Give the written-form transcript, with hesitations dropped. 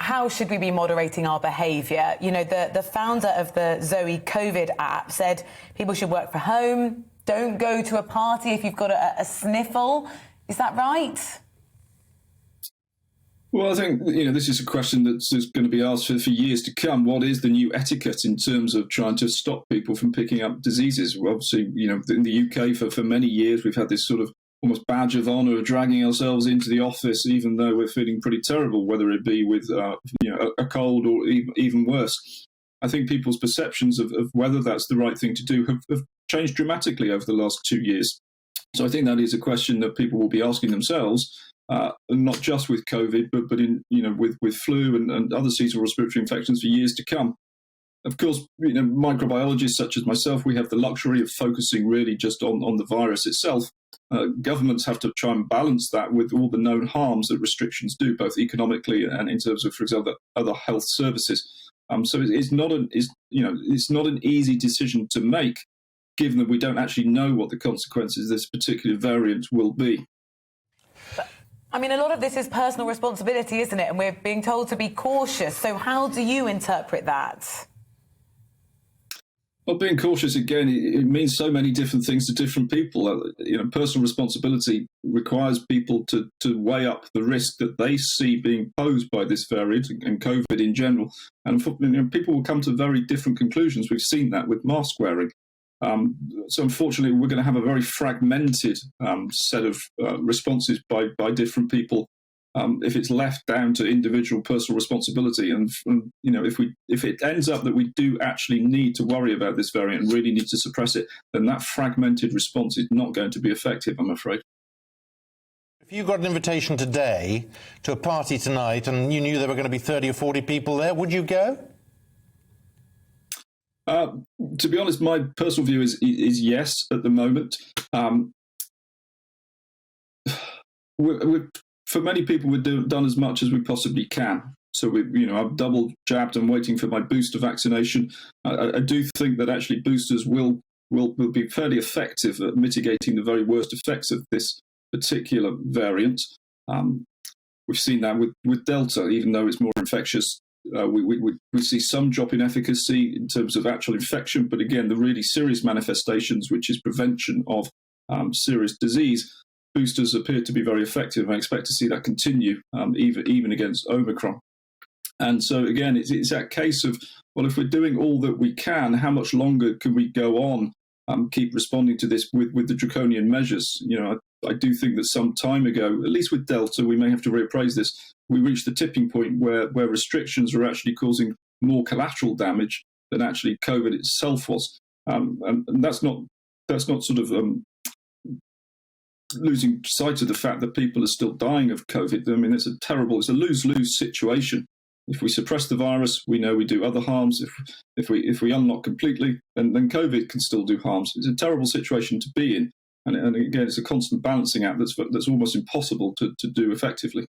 how should we be moderating our behaviour? You know, the founder of the Zoe COVID app said people should work from home, don't go to a party if you've got a sniffle. Is that right? Well, I think, this is a question that's going to be asked for years to come. What is the new etiquette in terms of trying to stop people from picking up diseases? Well, obviously, in the UK for many years, we've had this sort of almost badge of honour of dragging ourselves into the office, even though we're feeling pretty terrible, whether it be with, a cold or even worse. I think people's perceptions of whether that's the right thing to do have changed dramatically over the last 2 years. So I think that is a question that people will be asking themselves. Not just with COVID, but in with flu and other seasonal respiratory infections for years to come. Of course, microbiologists such as myself, we have the luxury of focusing really just on the virus itself. Governments have to try and balance that with all the known harms that restrictions do, both economically and in terms of, for example, other health services. So it's not an easy decision to make, given that we don't actually know what the consequences of this particular variant will be. I mean, a lot of this is personal responsibility, isn't it? And we're being told to be cautious. So how do you interpret that? Well, being cautious, again, it means so many different things to different people. Personal responsibility requires people to weigh up the risk that they see being posed by this variant and COVID in general. And people will come to very different conclusions. We've seen that with mask wearing. So unfortunately, we're going to have a very fragmented set of responses by different people if it's left down to individual personal responsibility. And if it ends up that we do actually need to worry about this variant and really need to suppress it, then that fragmented response is not going to be effective, I'm afraid. If you got an invitation today to a party tonight and you knew there were going to be 30 or 40 people there, would you go? To be honest, my personal view is yes at the moment. For many people, we've done as much as we possibly can. So I've double jabbed and waiting for my booster vaccination. I do think that actually boosters will be fairly effective at mitigating the very worst effects of this particular variant. We've seen that with Delta, even though it's more infectious. We see some drop in efficacy in terms of actual infection, but again, the really serious manifestations, which is prevention of serious disease, boosters appear to be very effective. I expect to see that continue even against Omicron. And so again, it's that case of, well, if we're doing all that we can, how much longer can we go on, keep responding to this with the draconian measures? I do think that some time ago, at least with Delta, we may have to reappraise this. We reached the tipping point where restrictions were actually causing more collateral damage than actually COVID itself was, and that's not sort of losing sight of the fact that people are still dying of COVID. I mean, it's a lose-lose situation. If we suppress the virus, we know we do other harms. If we unlock completely, then COVID can still do harms. It's a terrible situation to be in, and again, it's a constant balancing act that's almost impossible to do effectively.